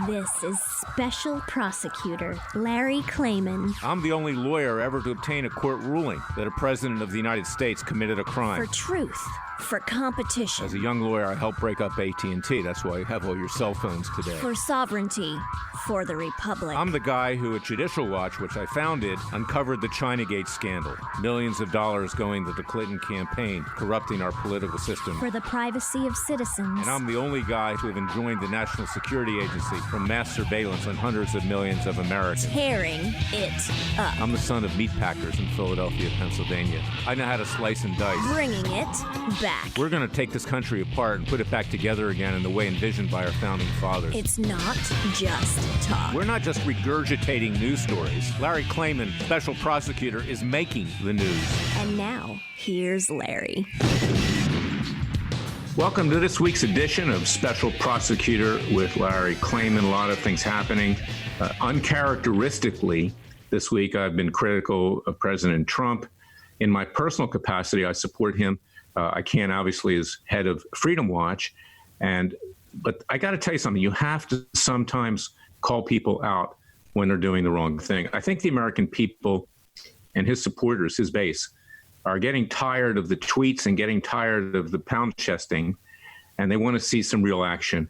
This is Special Prosecutor Larry Klayman. I'm the only lawyer ever to obtain a court ruling that a president of the United States committed a crime. For truth. For competition. As a young lawyer, I helped break up AT&T. That's why you have all your cell phones today. For sovereignty. For the Republic. I'm the guy who at Judicial Watch, which I founded, uncovered the Chinagate scandal. Millions of dollars going to the Clinton campaign, corrupting our political system. For the privacy of citizens. And I'm the only guy to have enjoined the National Security Agency from mass surveillance on hundreds of millions of Americans. Tearing it up. I'm the son of meat packers in Philadelphia, Pennsylvania. I know how to slice and dice. Bringing it back. We're going to take this country apart and put it back together again in the way envisioned by our founding fathers. It's not just talk. We're not just regurgitating news stories. Larry Klayman, special prosecutor, is making the news. And now, here's Larry. Welcome to this week's edition of Special Prosecutor with Larry Klayman. A lot of things happening. Uncharacteristically, this week I've been critical of President Trump. In my personal capacity, I support him. I can't, obviously, as head of Freedom Watch. But I got to tell you something. You have to sometimes call people out when they're doing the wrong thing. I think the American people and his supporters, his base, are getting tired of the tweets and getting tired of the pound chesting, and they want to see some real action.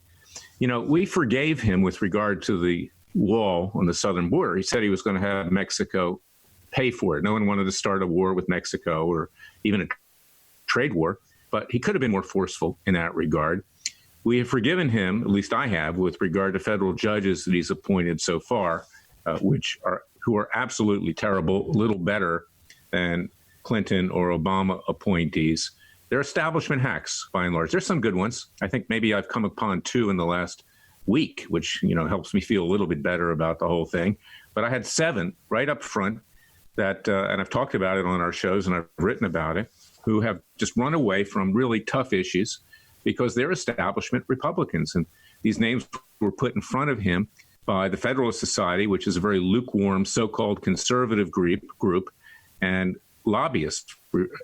You know, we forgave him with regard to the wall on the southern border. He said he was going to have Mexico pay for it. No one wanted to start a war with Mexico or even a trade war, but he could have been more forceful in that regard. We have forgiven him, at least I have, with regard to federal judges that he's appointed so far, who are absolutely terrible, a little better than Clinton or Obama appointees. They're establishment hacks, by and large. There's some good ones. I think maybe I've come upon two in the last week, which helps me feel a little bit better about the whole thing. But I had 7 right up front that, and I've talked about it on our shows and I've written about it, who have just run away from really tough issues because they're establishment Republicans. And these names were put in front of him by the Federalist Society, which is a very lukewarm so-called conservative group, and lobbyists,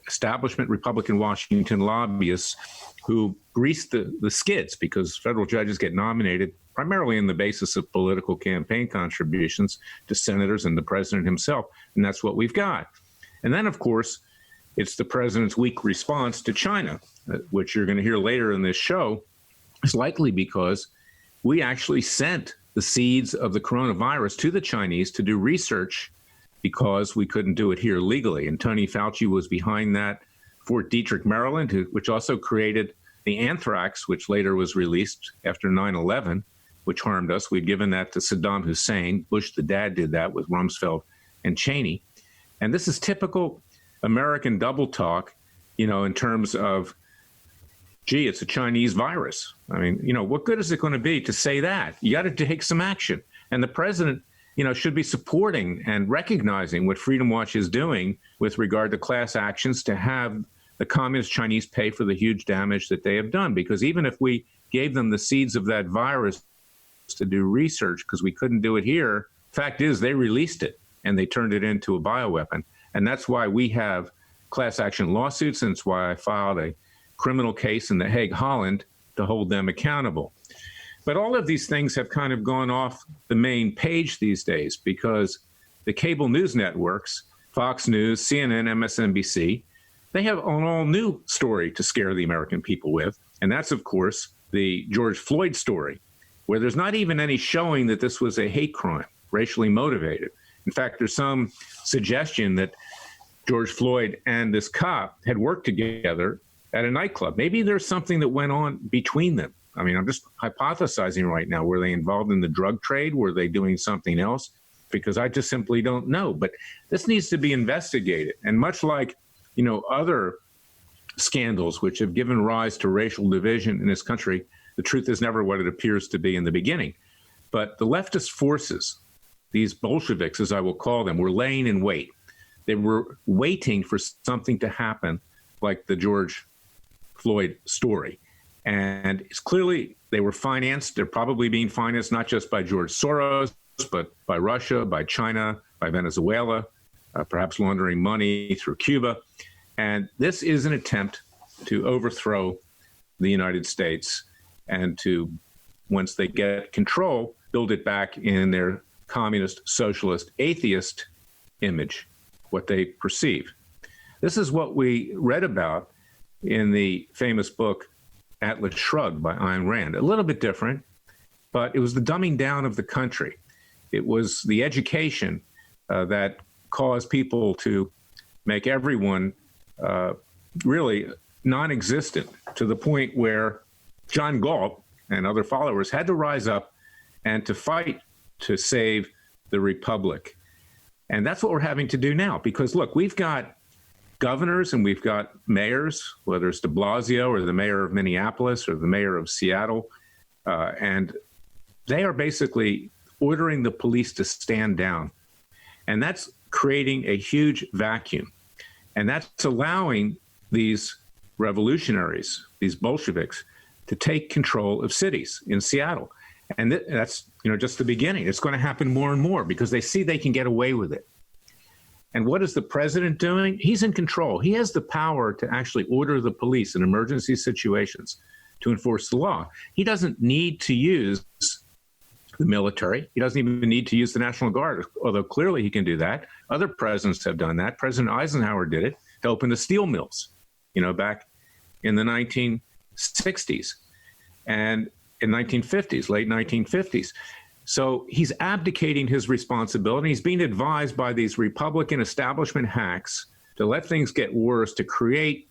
establishment Republican Washington lobbyists who grease the skids because federal judges get nominated primarily on the basis of political campaign contributions to senators and the president himself. And that's what we've got. And then, of course, it's the president's weak response to China, which you're going to hear later in this show, is likely because we actually sent the seeds of the coronavirus to the Chinese to do research because we couldn't do it here legally. And Tony Fauci was behind that. Fort Detrick, Maryland, which also created the anthrax, which later was released after 9/11, which harmed us. We'd given that to Saddam Hussein. Bush, the dad, did that with Rumsfeld and Cheney. And this is typical American double talk, in terms of, gee, it's a Chinese virus. I mean, what good is it going to be to say that? You got to take some action. And the president, should be supporting and recognizing what Freedom Watch is doing with regard to class actions to have the communist Chinese pay for the huge damage that they have done. Because even if we gave them the seeds of that virus to do research, because we couldn't do it here, fact is they released it and they turned it into a bioweapon. And that's why we have class action lawsuits, and it's why I filed a criminal case in The Hague, Holland, to hold them accountable. But all of these things have kind of gone off the main page these days because the cable news networks, Fox News, CNN, MSNBC, they have an all-new story to scare the American people with. And that's, of course, the George Floyd story, where there's not even any showing that this was a hate crime, racially motivated. In fact, there's some suggestion that George Floyd and this cop had worked together at a nightclub. Maybe there's something that went on between them. I mean, I'm just hypothesizing right now. Were they involved in the drug trade? Were they doing something else? Because I just simply don't know. But this needs to be investigated. And much like, other scandals which have given rise to racial division in this country, the truth is never what it appears to be in the beginning. But the leftist forces, these Bolsheviks, as I will call them, were laying in wait. They were waiting for something to happen like the George Floyd story. And it's clearly they were financed. They're probably being financed not just by George Soros, but by Russia, by China, by Venezuela, perhaps laundering money through Cuba. And this is an attempt to overthrow the United States and to, once they get control, build it back in their communist, socialist, atheist image, what they perceive. This is what we read about in the famous book, Atlas Shrugged by Ayn Rand. A little bit different, but it was the dumbing down of the country. It was the education that caused people to make everyone really non-existent, to the point where John Galt and other followers had to rise up and to fight to save the republic. And that's what we're having to do now, because look, we've got governors and we've got mayors, whether it's de Blasio or the mayor of Minneapolis or the mayor of Seattle, and they are basically ordering the police to stand down. And that's creating a huge vacuum. And that's allowing these revolutionaries, these Bolsheviks, to take control of cities in Seattle. And that's, just the beginning. It's going to happen more and more because they see they can get away with it. And what is the president doing? He's in control. He has the power to actually order the police in emergency situations to enforce the law. He doesn't need to use the military. He doesn't even need to use the National Guard, although clearly he can do that. Other presidents have done that. President Eisenhower did it to open the steel mills, back in the 1960s and in 1950s, late 1950s. So he's abdicating his responsibility. He's being advised by these Republican establishment hacks to let things get worse, to create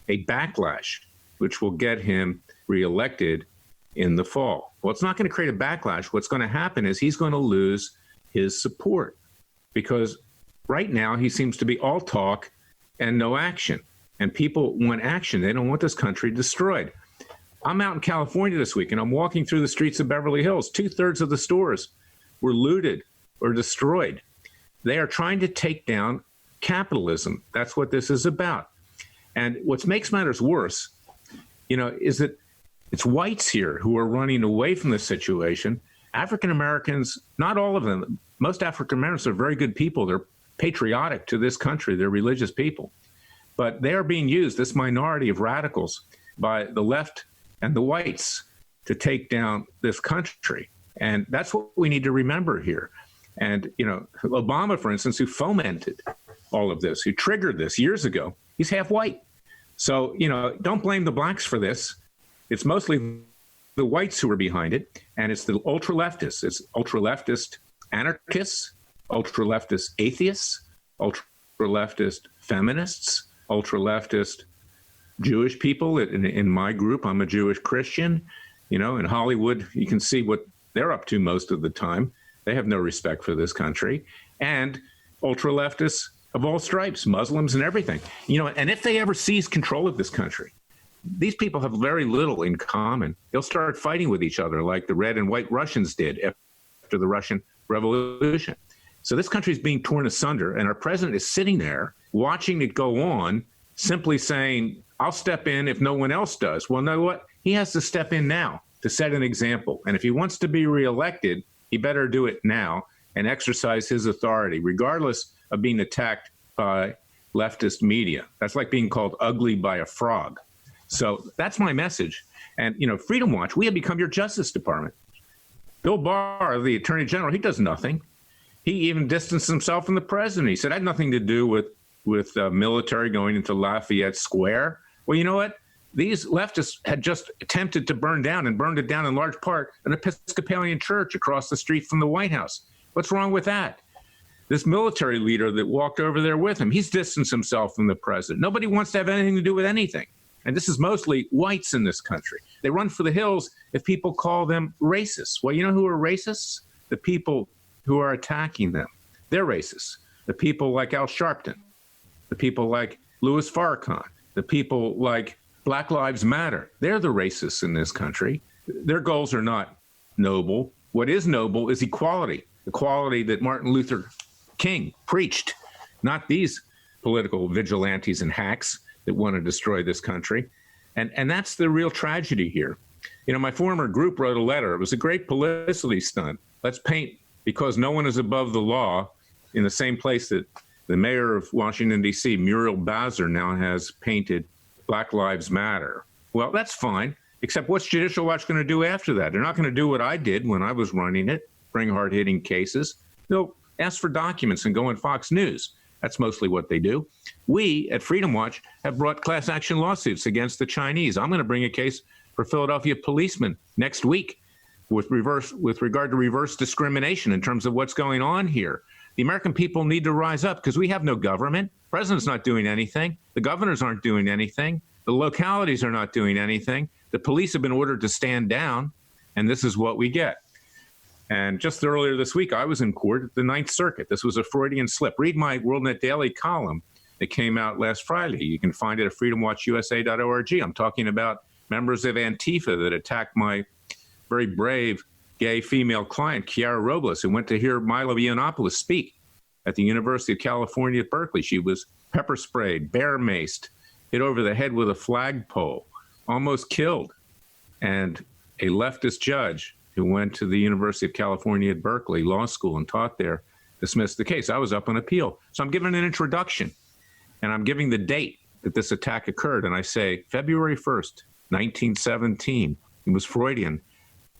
a backlash, which will get him reelected in the fall. Well, it's not going to create a backlash. What's going to happen is he's going to lose his support, because right now he seems to be all talk and no action. And people want action. They don't want this country destroyed. I'm out in California this week, and I'm walking through the streets of Beverly Hills. 2/3 of the stores were looted or destroyed. They are trying to take down capitalism. That's what this is about. And what makes matters worse, is that it's whites here who are running away from this situation. African Americans, not all of them, most African Americans are very good people. They're patriotic to this country. They're religious people. But they are being used, this minority of radicals, by the left and the whites to take down this country. And that's what we need to remember here. And, Obama, for instance, who fomented all of this, who triggered this years ago, he's half white. So, don't blame the blacks for this. It's mostly the whites who are behind it. And it's the ultra-leftists. It's ultra-leftist anarchists, ultra-leftist atheists, ultra-leftist feminists, ultra-leftist Jewish people. In my group, I'm a Jewish Christian. In Hollywood, you can see what they're up to most of the time. They have no respect for this country. And ultra-leftists of all stripes, Muslims and everything. And if they ever seize control of this country, these people have very little in common. They'll start fighting with each other like the red and white Russians did after the Russian Revolution. So this country is being torn asunder, and our president is sitting there watching it go on, simply saying, I'll step in if no one else does. Well, know what? He has to step in now to set an example. And if he wants to be reelected, he better do it now and exercise his authority, regardless of being attacked by leftist media. That's like being called ugly by a frog. So that's my message. And, Freedom Watch, we have become your Justice Department. Bill Barr, the Attorney General, he does nothing. He even distanced himself from the president. He said, I had nothing to do with military going into Lafayette Square. Well, you know what? These leftists had just attempted to burn down, and burned it down in large part, an Episcopalian church across the street from the White House. What's wrong with that? This military leader that walked over there with him, he's distanced himself from the president. Nobody wants to have anything to do with anything. And this is mostly whites in this country. They run for the hills if people call them racists. Well, you know who are racists? The people who are attacking them. They're racists. The people like Al Sharpton, the people like Louis Farrakhan, the people like Black Lives Matter. They're the racists in this country. Their goals are not noble. What is noble is equality, equality that Martin Luther King preached, not these political vigilantes and hacks that want to destroy this country. And that's the real tragedy here. My former group wrote a letter. It was a great publicity stunt. Let's paint because no one is above the law in the same place that the mayor of Washington, D.C., Muriel Bowser, now has painted Black Lives Matter. Well, that's fine, except what's Judicial Watch going to do after that? They're not going to do what I did when I was running it. bring hard-hitting cases, they'll ask for documents and go on Fox News. That's mostly what they do. We at Freedom Watch have brought class action lawsuits against the Chinese. I'm going to bring a case for Philadelphia policemen next week with regard to reverse discrimination in terms of what's going on here. The American people need to rise up because we have no government. The president's not doing anything. The governors aren't doing anything. The localities are not doing anything. The police have been ordered to stand down, and this is what we get. And just earlier this week, I was in court at the Ninth Circuit. This was a Freudian slip. Read my WorldNet Daily column that came out last Friday. You can find it at freedomwatchusa.org. I'm talking about members of Antifa that attacked my very brave gay female client, Kiara Robles, who went to hear Milo Yiannopoulos speak at the University of California at Berkeley. She was pepper sprayed, bear maced, hit over the head with a flagpole, almost killed. And a leftist judge who went to the University of California at Berkeley Law School and taught there dismissed the case. I was up on appeal. So I'm giving an introduction, and I'm giving the date that this attack occurred. And I say, February 1st, 1917. It was Freudian.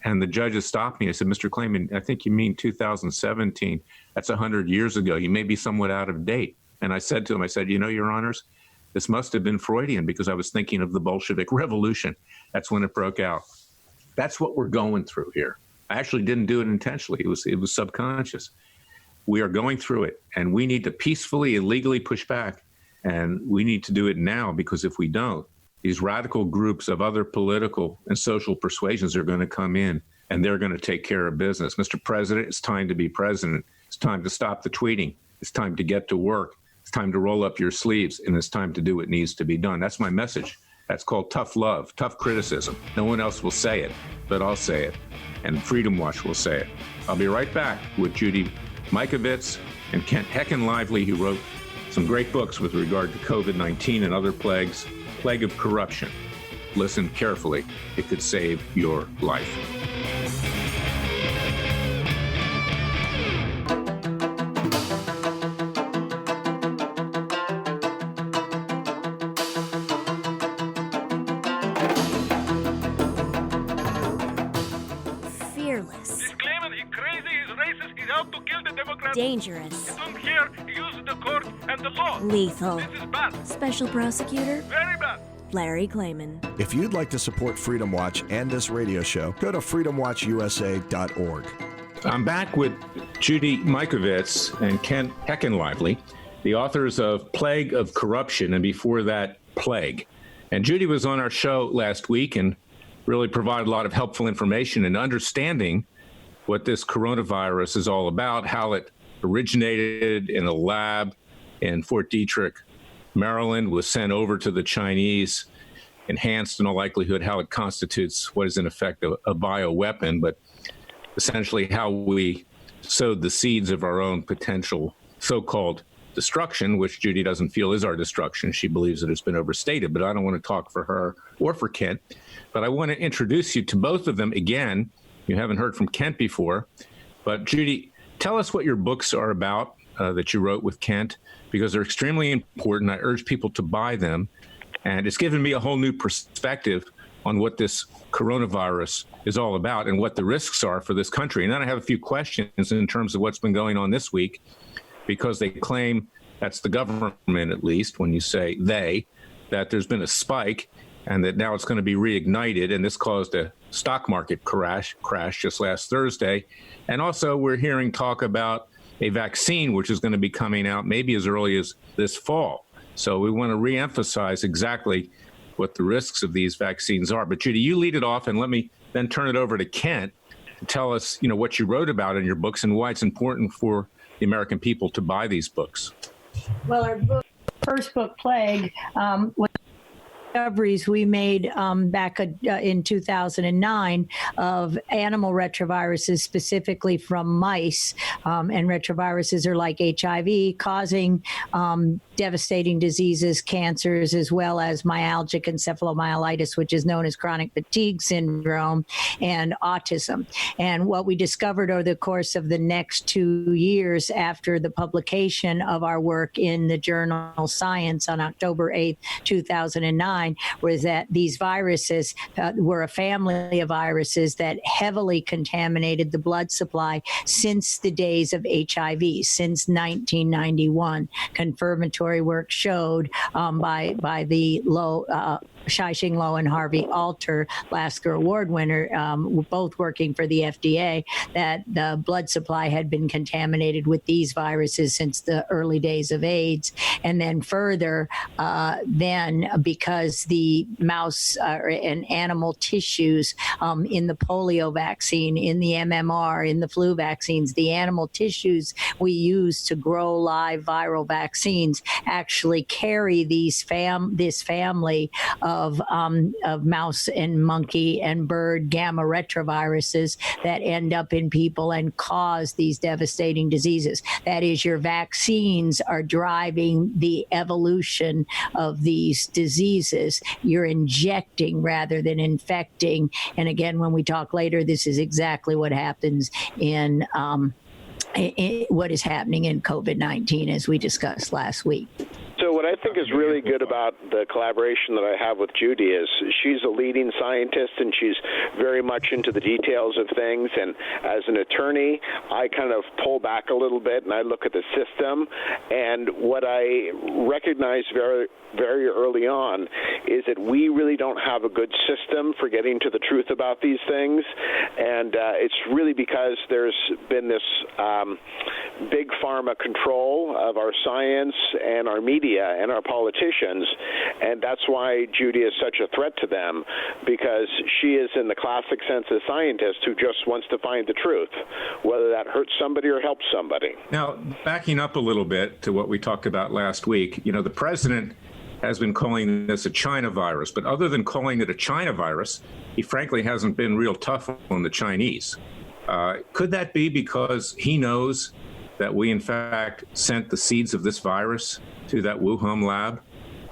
And the judges stopped me. I said, Mr. Klayman, I think you mean 2017. That's 100 years ago. You may be somewhat out of date. And I said to him, I said, you know, Your Honors, this must have been Freudian because I was thinking of the Bolshevik Revolution. That's when it broke out. That's what we're going through here. I actually didn't do it intentionally. It was subconscious. We are going through it, and we need to peacefully and legally push back. And we need to do it now, because if we don't, these radical groups of other political and social persuasions are going to come in, and they're going to take care of business. Mr. President, it's time to be president. It's time to stop the tweeting. It's time to get to work. It's time to roll up your sleeves, and it's time to do what needs to be done. That's my message. That's called tough love, tough criticism. No one else will say it, but I'll say it, and Freedom Watch will say it. I'll be right back with Judy Mikovits and Kent Heckenlively, who wrote some great books with regard to COVID-19 and other plagues. Plague of corruption. Listen carefully. It could save your life. Fearless. He's claiming he's crazy, he's racist, he's out to kill the Democrats. Dangerous. Don't care, he uses the court and the law. Lethal. This is bad. Special prosecutor Very bad. Larry Klayman. If you'd like to support Freedom Watch and this radio show, go to freedomwatchusa.org. I'm back with Judy Mikovits and Kent Heckenlively, the authors of Plague of Corruption, and before that, Plague. And Judy was on our show last week and really provided a lot of helpful information in understanding what this coronavirus is all about, how it originated in a lab in Fort Detrick, Maryland, was sent over to the Chinese, enhanced in all likelihood how it constitutes what is in effect a bioweapon, but essentially how we sowed the seeds of our own potential so-called destruction, which Judy doesn't feel is our destruction. She believes that it's been overstated, but I don't want to talk for her or for Kent. But I want to introduce you to both of them again. You haven't heard from Kent before, but Judy, tell us what your books are about that you wrote with Kent, because they're extremely important. I urge people to buy them. And it's given me a whole new perspective on what this coronavirus is all about and what the risks are for this country. And then I have a few questions in terms of what's been going on this week, because they claim, that's the government at least, when you say they, that there's been a spike and that now it's going to be reignited. And this caused a stock market crash just last Thursday. And also we're hearing talk about a vaccine, which is going to be coming out maybe as early as this fall. So we want to reemphasize exactly what the risks of these vaccines are. But Judy, you lead it off, and let me then turn it over to Kent to tell us, what you wrote about in your books and why it's important for the American people to buy these books. Well, our first book, Plague, was discoveries we made back in 2009 of animal retroviruses, specifically from mice. And retroviruses are like HIV, causing devastating diseases, cancers, as well as myalgic encephalomyelitis, which is known as chronic fatigue syndrome, and autism. And what we discovered over the course of the next 2 years after the publication of our work in the journal Science on October 8th, 2009, 1999 was that these viruses were a family of viruses that heavily contaminated the blood supply since the days of HIV, since 1991. Confirmatory work showed by the Shai-Ching Lo and Harvey Alter, Lasker Award winner, both working for the FDA, that the blood supply had been contaminated with these viruses since the early days of AIDS. And then further, because the mouse and animal tissues in the polio vaccine, in the MMR, in the flu vaccines, the animal tissues we use to grow live viral vaccines actually carry this family of mouse and monkey and bird gamma retroviruses that end up in people and cause these devastating diseases. That is, your vaccines are driving the evolution of these diseases. You're injecting rather than infecting. And again, when we talk later, this is exactly what happens in what is happening in COVID-19, as we discussed last week. So what I think is really good about the collaboration that I have with Judy is she's a leading scientist and she's very much into the details of things. And as an attorney, I kind of pull back a little bit and I look at the system. And what I recognize very, very early on is that we really don't have a good system for getting to the truth about these things. And it's really because there's been this big pharma control of our science and our media and our politicians, and that's why Judy is such a threat to them, because she is, in the classic sense, a scientist who just wants to find the truth, whether that hurts somebody or helps somebody. Now, backing up a little bit to what we talked about last week, the president has been calling this a China virus, but other than calling it a China virus, he frankly hasn't been real tough on the Chinese. Could that be because he knows that we, in fact, sent the seeds of this virus to that Wuhan lab?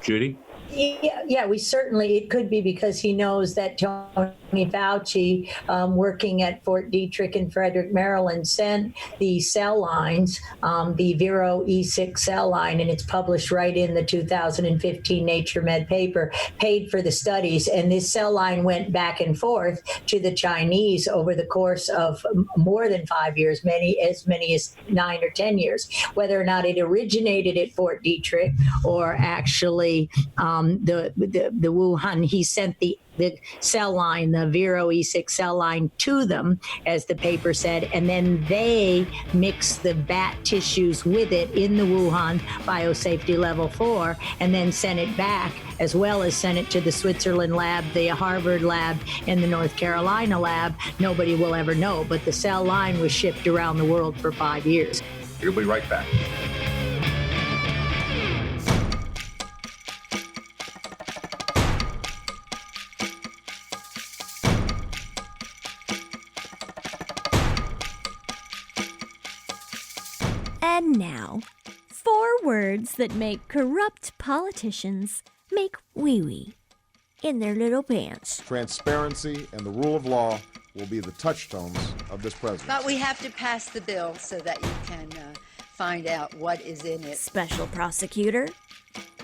Judy? Yeah, it could be because he knows that Tony Fauci, working at Fort Detrick in Frederick, Maryland, sent the cell lines, the Vero E6 cell line, and it's published right in the 2015 Nature Med paper, paid for the studies. And this cell line went back and forth to the Chinese over the course of more than 5 years, as many as 9 or 10 years. Whether or not it originated at Fort Detrick or actually the Wuhan, he sent the cell line, the Vero E6 cell line, to them, as the paper said, and then they mixed the bat tissues with it in the Wuhan biosafety level 4, and then sent it back, as well as sent it to the Switzerland lab, the Harvard lab, and the North Carolina lab. Nobody will ever know, but the cell line was shipped around the world for 5 years. We'll be right back. And now, 4 words that make corrupt politicians make wee-wee in their little pants. Transparency and the rule of law will be the touchstones of this presidency. But we have to pass the bill so that you can find out what is in it. Special Prosecutor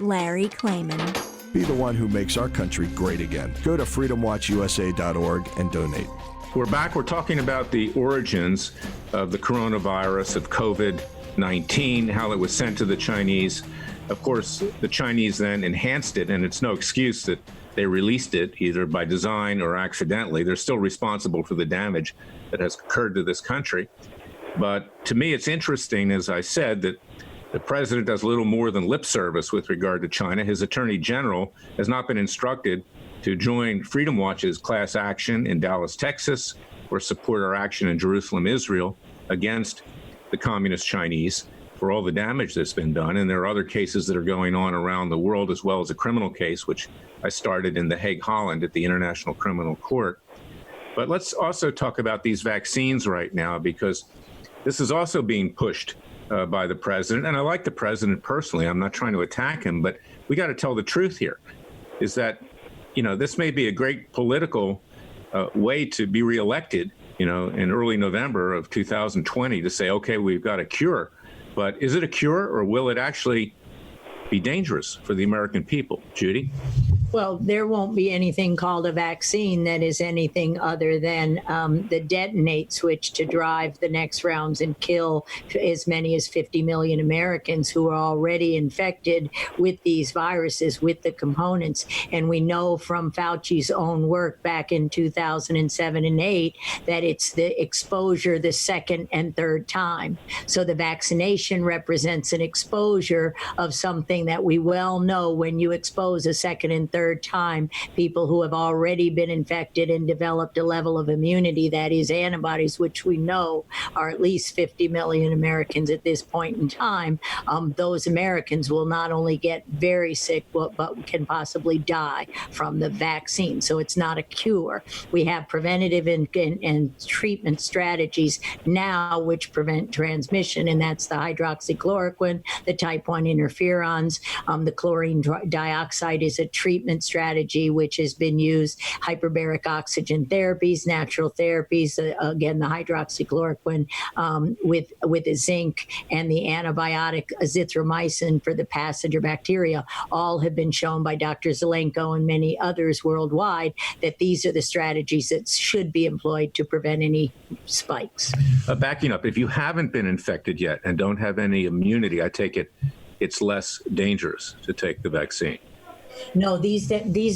Larry Klayman. Be the one who makes our country great again. Go to freedomwatchusa.org and donate. We're back. We're talking about the origins of the coronavirus, of COVID-19, how it was sent to the Chinese. Of course, the Chinese then enhanced it, and it's no excuse that they released it either by design or accidentally. They're still responsible for the damage that has occurred to this country. But to me, it's interesting, as I said, that the president does little more than lip service with regard to China. His attorney general has not been instructed to join Freedom Watch's class action in Dallas, Texas, or support our action in Jerusalem, Israel, against the communist Chinese for all the damage that's been done. And there are other cases that are going on around the world, as well as a criminal case, which I started in The Hague, Holland, at the International Criminal Court. But let's also talk about these vaccines right now, because this is also being pushed by the president. And I like the president personally. I'm not trying to attack him, but we got to tell the truth here, is that, this may be a great political way to be reelected, in early November of 2020, to say, okay, we've got a cure. But is it a cure, or will it actually be dangerous for the American people? Judy? Well, there won't be anything called a vaccine that is anything other than the detonate switch to drive the next rounds and kill as many as 50 million Americans who are already infected with these viruses, with the components. And we know from Fauci's own work back in 2007 and 8 that it's the exposure the second and third time. So the vaccination represents an exposure of something that we well know when you expose a second and third time, people who have already been infected and developed a level of immunity that is antibodies, which we know are at least 50 million Americans at this point in time. Those Americans will not only get very sick, but can possibly die from the vaccine. So it's not a cure. We have preventative and treatment strategies now which prevent transmission, and that's the hydroxychloroquine, the type 1 interferons. The chlorine dioxide is a treatment strategy which has been used, hyperbaric oxygen therapies, natural therapies, again, the hydroxychloroquine with the zinc and the antibiotic azithromycin for the passenger bacteria, all have been shown by Dr. Zelenko and many others worldwide that these are the strategies that should be employed to prevent any spikes. Backing up, if you haven't been infected yet and don't have any immunity, I take it it's less dangerous to take the vaccine. No, these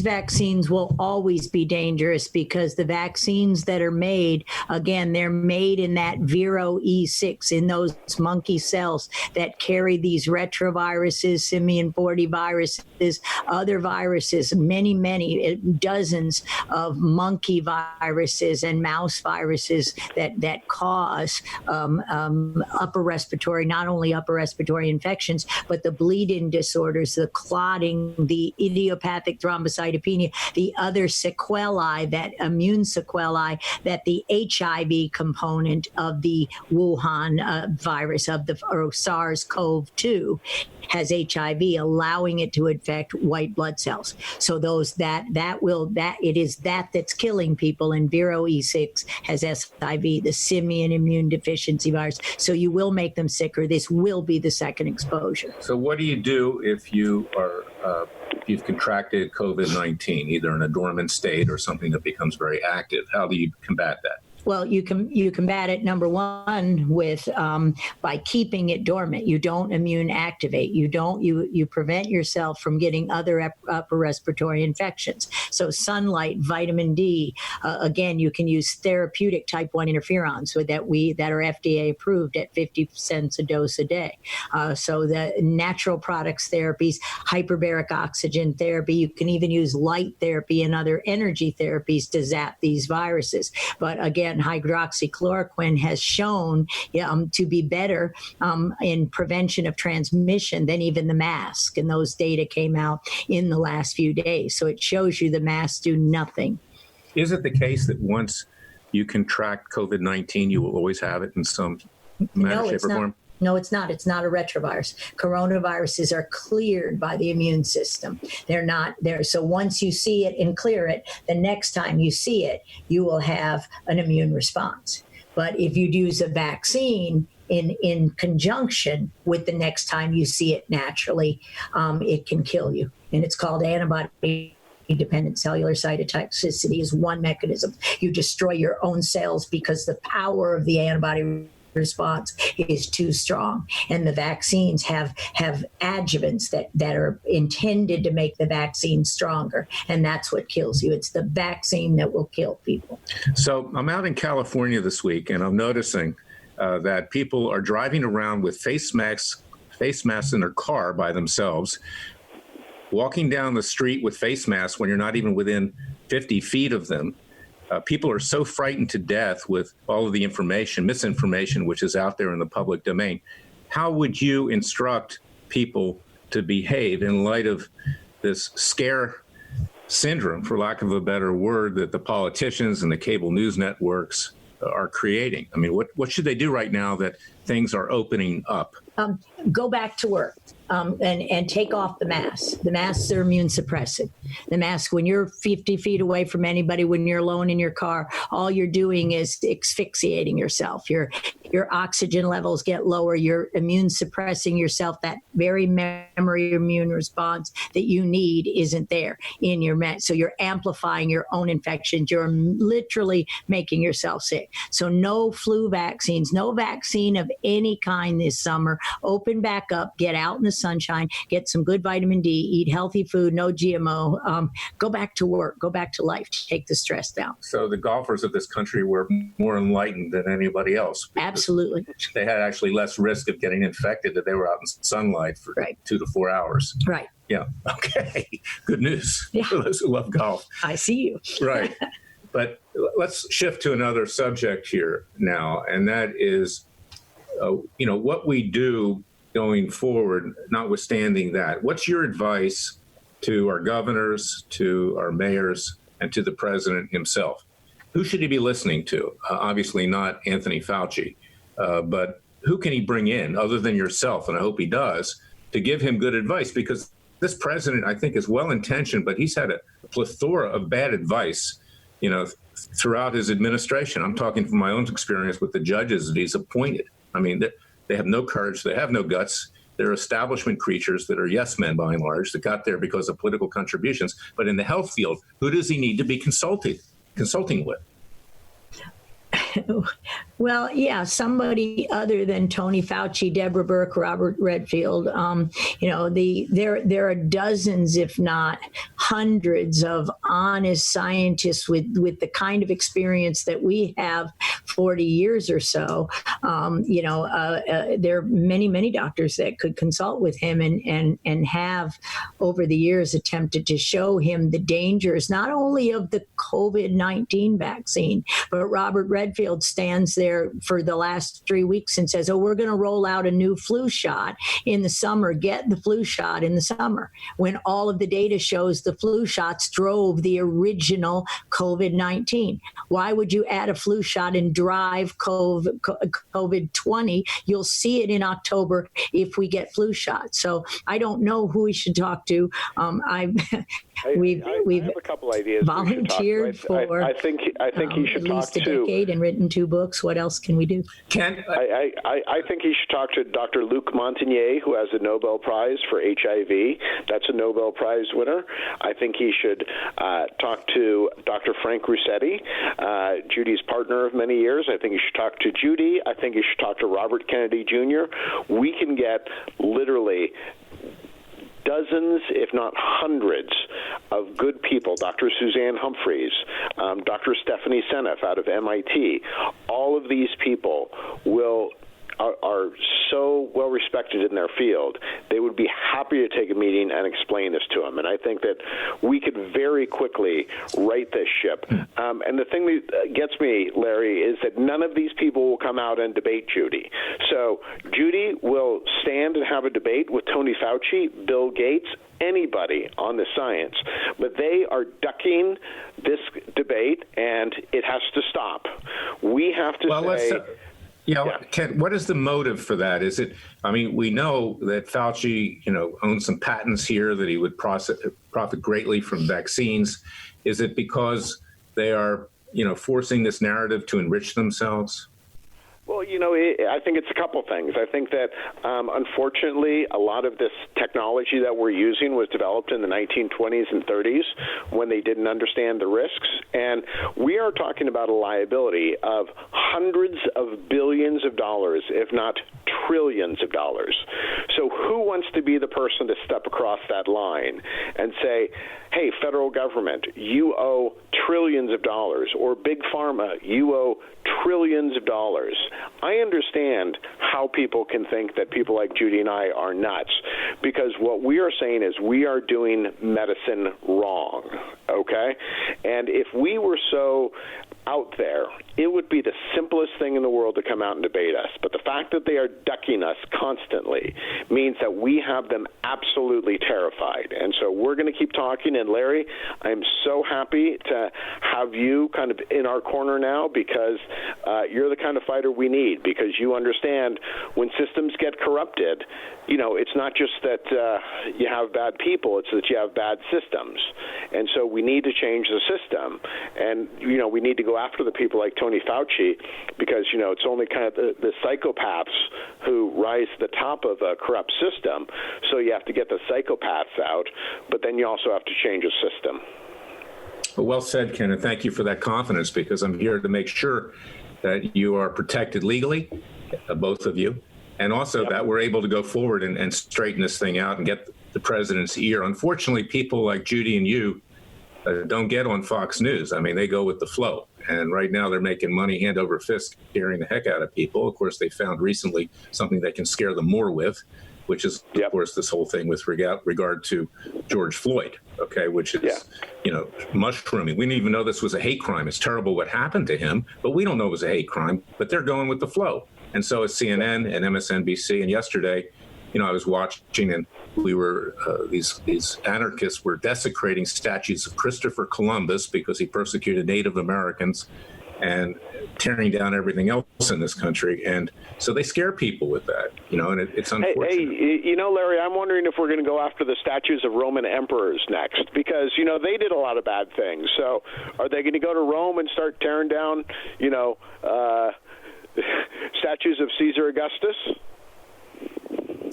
vaccines will always be dangerous because the vaccines that are made, again, they're made in that Vero E6, in those monkey cells that carry these retroviruses, simian 40 viruses, other viruses, many dozens of monkey viruses and mouse viruses that cause upper respiratory, not only upper respiratory infections, but the bleed-in disorders, the clotting, the idiopathic thrombocytopenia, the other sequelae, that immune sequelae that the HIV component of the Wuhan virus or SARS-CoV-2 has HIV, allowing it to infect white blood cells. So it is that's killing people, and Vero E6 has SIV, the simian immune deficiency virus. So you will make them sicker. This will be the second exposure. So what do you do if you are you've contracted COVID-19, either in a dormant state or something that becomes very active? How do you combat that? Well, you combat it, number one, with by keeping it dormant. You don't immune activate. You prevent yourself from getting other upper respiratory infections. So sunlight, vitamin D. Again, you can use therapeutic type 1 interferons that are FDA approved at 50 cents a dose a day. So the natural products therapies, hyperbaric oxygen therapy. You can even use light therapy and other energy therapies to zap these viruses. But again, hydroxychloroquine has shown to be better in prevention of transmission than even the mask. And those data came out in the last few days. So it shows you the masks do nothing. Is it the case that once you contract COVID-19, you will always have it in some manner, shape, or form? No, it's not. It's not a retrovirus. Coronaviruses are cleared by the immune system. They're not there. So once you see it and clear it, the next time you see it, you will have an immune response. But if you use a vaccine in conjunction with the next time you see it naturally, it can kill you. And it's called antibody-dependent cellular cytotoxicity is one mechanism. You destroy your own cells because the power of the antibody response is too strong, and the vaccines have adjuvants that are intended to make the vaccine stronger, and that's what kills you. It's the vaccine that will kill people. So I'm out in California this week, and I'm noticing that people are driving around with face masks in their car by themselves, walking down the street with face masks when you're not even within 50 feet of them. People are so frightened to death with all of the misinformation, which is out there in the public domain. How would you instruct people to behave in light of this scare syndrome, for lack of a better word, that the politicians and the cable news networks are creating? I mean, what should they do right now that things are opening up? Go back to work. And take off the masks. The masks are immune suppressive. The mask, when you're 50 feet away from anybody, when you're alone in your car, all you're doing is asphyxiating yourself. Your oxygen levels get lower. You're immune suppressing yourself. That very memory immune response that you need isn't there in your so you're amplifying your own infections. You're literally making yourself sick. So no flu vaccines, no vaccine of any kind this summer. Open back up, get out in the sunshine, get some good vitamin D, eat healthy food, no GMO, go back to work, go back to life, take the stress down. So the golfers of this country were more enlightened than anybody else. Absolutely. They had actually less risk of getting infected if they were out in sunlight for 2 to 4 hours. Right. Yeah. Okay. Good news. Yeah. For those who love golf. I see you. Right. But let's shift to another subject here now, and that is, what we do going forward, notwithstanding that. What's your advice to our governors, to our mayors, and to the president himself? Who should he be listening to? Obviously not Anthony Fauci, but who can he bring in other than yourself, and I hope he does, to give him good advice? Because this president, I think, is well-intentioned, but he's had a plethora of bad advice, throughout his administration. I'm talking from my own experience with the judges that he's appointed. I mean, they have no courage. They have no guts. They're establishment creatures that are yes men by and large that got there because of political contributions. But in the health field, who does he need to be consulting with? Well, yeah, somebody other than Tony Fauci, Deborah Birx, Robert Redfield. There are dozens, if not hundreds, of honest scientists with the kind of experience that we have 40 years or so. There are many doctors that could consult with him and have over the years attempted to show him the dangers, not only of the COVID-19 vaccine, but Robert Redfield stands there for the last 3 weeks and says, we're going to roll out a new flu shot in the summer. Get the flu shot in the summer, when all of the data shows the flu shots drove the original COVID-19. Why would you add a flu shot and drive COVID-20? You'll see it in October if we get flu shots. So I don't know who we should talk to. We've have a couple ideas. Volunteered for I think he should at least talk a to decade and written 2 books. What else can we do? I think he should talk to Dr. Luc Montagnier, who has a Nobel Prize for HIV. That's a Nobel Prize winner. I think he should talk to Dr. Frank Ruscetti, Judy's partner of many years. I think he should talk to Judy. I think he should talk to Robert Kennedy Jr. We can get literally dozens, if not hundreds, of good people. Dr. Suzanne Humphreys, Dr. Stephanie Seneff out of MIT. All of these people are so well respected in their field. They would be happy to take a meeting and explain this to them. And I think that we could very quickly right this ship. And the thing that gets me, Larry, is that none of these people will come out and debate Judy. So Judy will stand and have a debate with Tony Fauci, Bill Gates, anybody on the science. But they are ducking this debate, and it has to stop. We have to say... Ken, what is the motive for that? Is it, we know that Fauci, owns some patents here, that he would profit greatly from vaccines. Is it because they are, forcing this narrative to enrich themselves? Well, I think it's a couple things. I think that, unfortunately, a lot of this technology that we're using was developed in the 1920s and 30s when they didn't understand the risks. And we are talking about a liability of hundreds of billions of dollars, if not trillions of dollars. So who wants to be the person to step across that line and say, hey, federal government, you owe trillions of dollars, or big pharma, you owe trillions of dollars? I understand how people can think that people like Judy and I are nuts, because what we are saying is we are doing medicine wrong, okay? And if we were so out there, it would be the simplest thing in the world to come out and debate us. But the fact that they are ducking us constantly means that we have them absolutely terrified. And so we're going to keep talking. And Larry, I'm so happy to have you kind of in our corner now, because you're the kind of fighter we need, because you understand when systems get corrupted, you know, it's not just that you have bad people, it's that you have bad systems. And so we need to change the system. And, you know, we need to go after the people like Tony Fauci, because, you know, it's only kind of the psychopaths who rise to the top of a corrupt system. So you have to get the psychopaths out, but then you also have to change the system. Well said, Ken, and thank you for that confidence, because I'm here to make sure that you are protected legally, both of you, and also that we're able to go forward and straighten this thing out and get the president's ear. Unfortunately, people like Judy and you don't get on Fox News. I mean, they go with the flow. And right now they're making money hand over fist, scaring the heck out of people. Of course, they found recently something they can scare them more with, which is, of course, this whole thing with regard to George Floyd, okay, which is, you know, mushrooming. We didn't even know this was a hate crime. It's terrible what happened to him, but we don't know it was a hate crime, but they're going with the flow. And so is CNN and MSNBC. And yesterday, you know, I was watching, and we were, these anarchists were desecrating statues of Christopher Columbus because he persecuted Native Americans, and tearing down everything else in this country. And so they scare people with that, you know, and it's unfortunate. Hey, you know, Larry, I'm wondering if we're going to go after the statues of Roman emperors next, because, you know, they did a lot of bad things. So are they going to go to Rome and start tearing down, you know, statues of Caesar Augustus?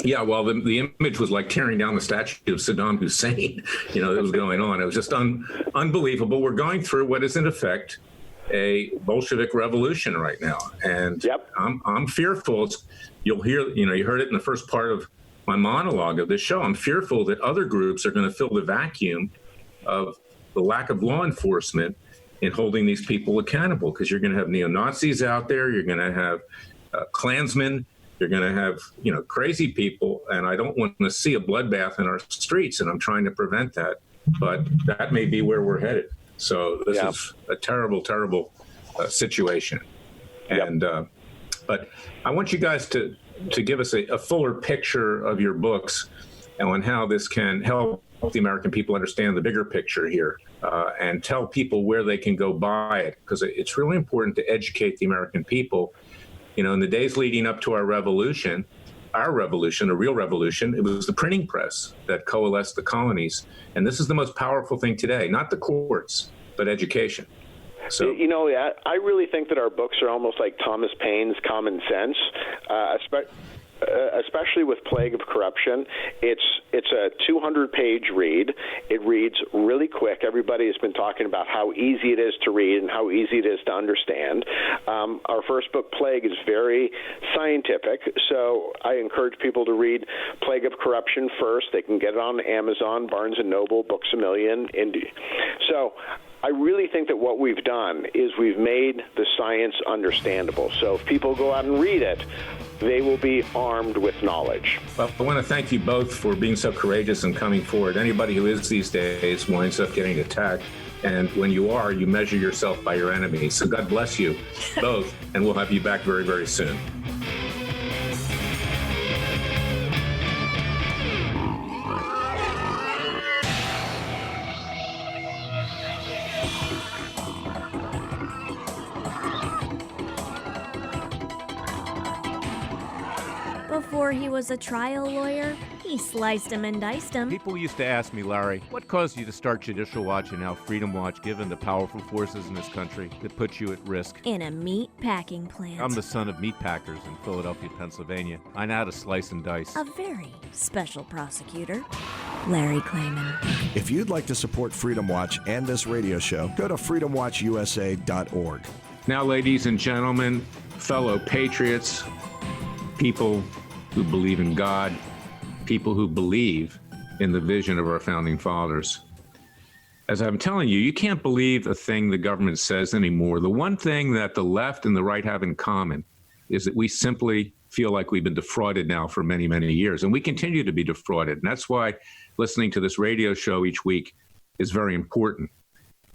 Yeah, well, the image was like tearing down the statue of Saddam Hussein. You know, that was going on. It was just unbelievable. We're going through what is, in effect, a Bolshevik revolution right now. And I'm fearful. You'll hear, you know, you heard it in the first part of my monologue of this show. I'm fearful that other groups are going to fill the vacuum of the lack of law enforcement in holding these people accountable, because you're going to have neo-Nazis out there. You're going to have Klansmen. You're going to have, you know, crazy people, and I don't want to see a bloodbath in our streets, and I'm trying to prevent that. But that may be where we're headed. So this is a terrible, terrible situation. And but I want you guys to give us a fuller picture of your books and on how this can help the American people understand the bigger picture here, and tell people where they can go buy it, because it's really important to educate the American people. You know, in the days leading up to our revolution, a real revolution, it was the printing press that coalesced the colonies. And this is the most powerful thing today, not the courts, but education. So, you know, I really think that our books are almost like Thomas Paine's Common Sense, especially with Plague of Corruption. It's a 200-page read. It reads really quick. Everybody has been talking about how easy it is to read and how easy it is to understand. Our first book, Plague, is very scientific, so I encourage people to read Plague of Corruption first. They can get it on Amazon, Barnes & Noble, Books A Million, Indie. So I really think that what we've done is we've made the science understandable. So if people go out and read it, they will be armed with knowledge. Well, I want to thank you both for being so courageous and coming forward. Anybody who is these days winds up getting attacked. And when you are, you measure yourself by your enemies. So God bless you both, and we'll have you back very, very soon. Before he was a trial lawyer, he sliced him and diced him. People used to ask me, Larry, what caused you to start Judicial Watch and now Freedom Watch, given the powerful forces in this country that put you at risk? In a meat packing plant. I'm the son of meat packers in Philadelphia, Pennsylvania. I know how to slice and dice. A very special prosecutor, Larry Klayman. If you'd like to support Freedom Watch and this radio show, go to freedomwatchusa.org. Now, ladies and gentlemen, fellow patriots, people who believe in God, people who believe in the vision of our founding fathers. As I'm telling you, you can't believe a thing the government says anymore. The one thing that the left and the right have in common is that we simply feel like we've been defrauded now for many, many years, and we continue to be defrauded. And that's why listening to this radio show each week is very important.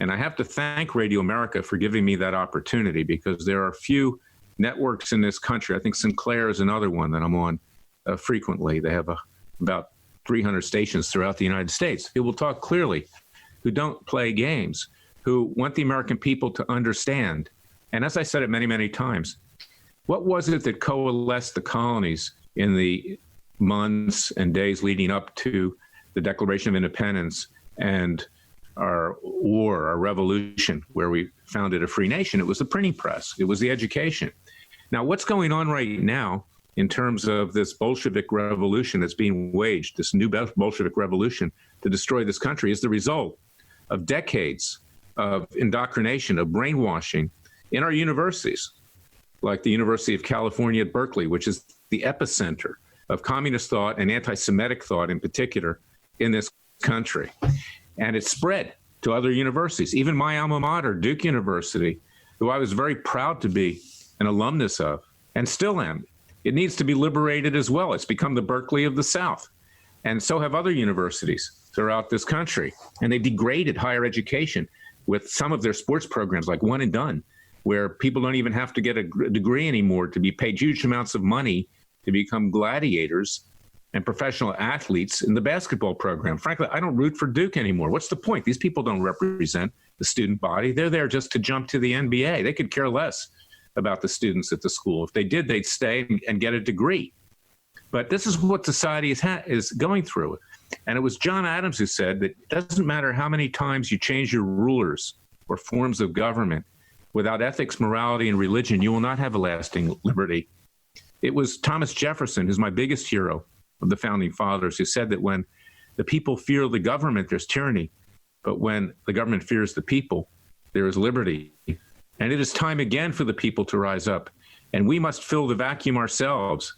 And I have to thank Radio America for giving me that opportunity, because there are few networks in this country. I think Sinclair is another one that I'm on frequently. They have about 300 stations throughout the United States who will talk clearly, who don't play games, who want the American people to understand. And as I said it many, many times, what was it that coalesced the colonies in the months and days leading up to the Declaration of Independence and our war, our revolution, where we founded a free nation? It was the printing press. It was the education. Now, what's going on right now in terms of this Bolshevik revolution that's being waged, this new Bolshevik revolution to destroy this country, is the result of decades of indoctrination, of brainwashing in our universities, like the University of California at Berkeley, which is the epicenter of communist thought and anti-Semitic thought in particular in this country. And it spread to other universities, even my alma mater, Duke University, who I was very proud to be an alumnus of, and still am. It needs to be liberated as well. It's become the Berkeley of the South. And so have other universities throughout this country. And they've degraded higher education with some of their sports programs, like One and Done, where people don't even have to get a degree anymore to be paid huge amounts of money to become gladiators and professional athletes in the basketball program. Frankly, I don't root for Duke anymore. What's the point? These people don't represent the student body. They're there just to jump to the NBA. They could care less about the students at the school. If they did, they'd stay and get a degree. But this is what society is going through. And it was John Adams who said that it doesn't matter how many times you change your rulers or forms of government, without ethics, morality, and religion, you will not have a lasting liberty. It was Thomas Jefferson, who's my biggest hero of the founding fathers, who said that when the people fear the government, there's tyranny. But when the government fears the people, there is liberty. And it is time again for the people to rise up. And we must fill the vacuum ourselves.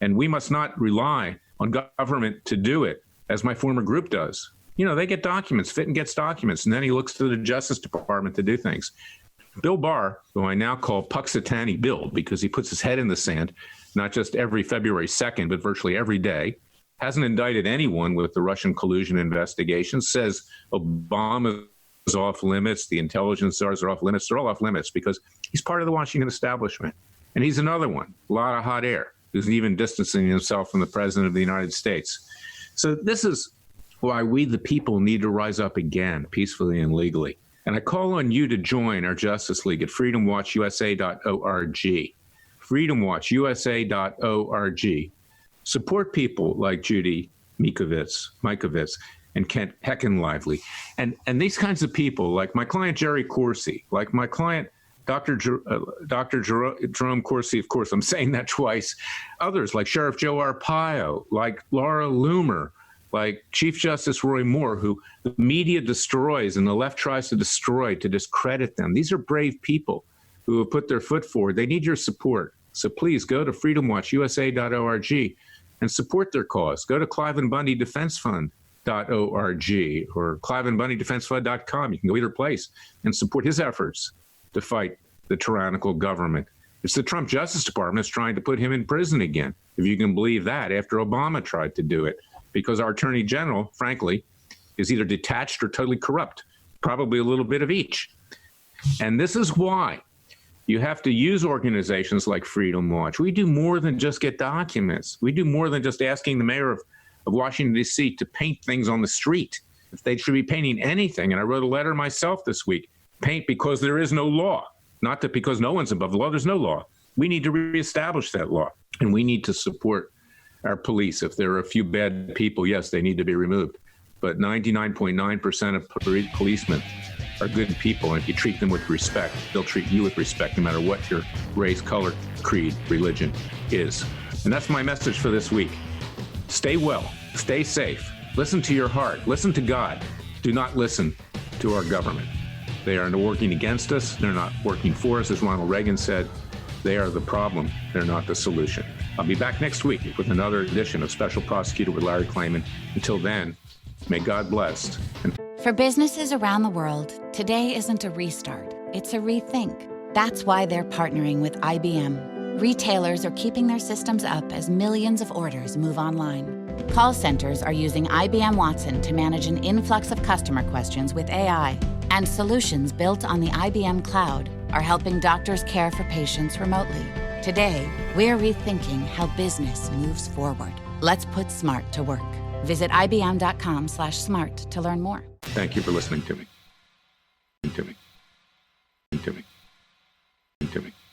And we must not rely on government to do it, as my former group does. You know, they get documents, Fitton gets documents, and then he looks to the Justice Department to do things. Bill Barr, who I now call Puxatani Bill, because he puts his head in the sand, not just every February 2nd, but virtually every day, hasn't indicted anyone with the Russian collusion investigation, says Obama is off limits, the intelligence czars are off limits. They're all off limits because he's part of the Washington establishment. And he's another one, a lot of hot air, who's even distancing himself from the President of the United States. So this is why we, the people, need to rise up again, peacefully and legally. And I call on you to join our Justice League at freedomwatchusa.org. freedomwatchusa.org. Support people like Judy Mikovits and Kent Heckenlively. And these kinds of people, like my client Jerry Corsi, like my client Dr. Jerome Corsi, of course, I'm saying that twice. Others like Sheriff Joe Arpaio, like Laura Loomer, like Chief Justice Roy Moore, who the media destroys and the left tries to destroy to discredit them. These are brave people who have put their foot forward. They need your support. So please go to freedomwatchusa.org and support their cause. Go to CliveandBundyDefenseFund.org or CliveandBundyDefenseFund.com. You can go either place and support his efforts to fight the tyrannical government. It's the Trump Justice Department that's trying to put him in prison again, if you can believe that, after Obama tried to do it. Because our Attorney General, frankly, is either detached or totally corrupt, probably a little bit of each. And this is why you have to use organizations like Freedom Watch. We do more than just get documents. We do more than just asking the mayor of Washington, D.C. to paint things on the street. If they should be painting anything, and I wrote a letter myself this week, paint because there is no law, not that because no one's above the law, there's no law. We need to reestablish that law, and we need to support our police. If there are a few bad people, yes, they need to be removed. But 99.9% of policemen are good people. And if you treat them with respect, they'll treat you with respect, no matter what your race, color, creed, religion is. And that's my message for this week. Stay well, stay safe, listen to your heart, listen to God. Do not listen to our government. They are working against us. They're not working for us. As Ronald Reagan said, they are the problem. They're not the solution. I'll be back next week with another edition of Special Prosecutor with Larry Klayman. Until then, may God bless. For businesses around the world, today isn't a restart, it's a rethink. That's why they're partnering with IBM. Retailers are keeping their systems up as millions of orders move online. Call centers are using IBM Watson to manage an influx of customer questions with AI. And solutions built on the IBM cloud are helping doctors care for patients remotely. Today, we're rethinking how business moves forward. Let's put smart to work. Visit IBM.com/smart to learn more. Thank you for listening to me.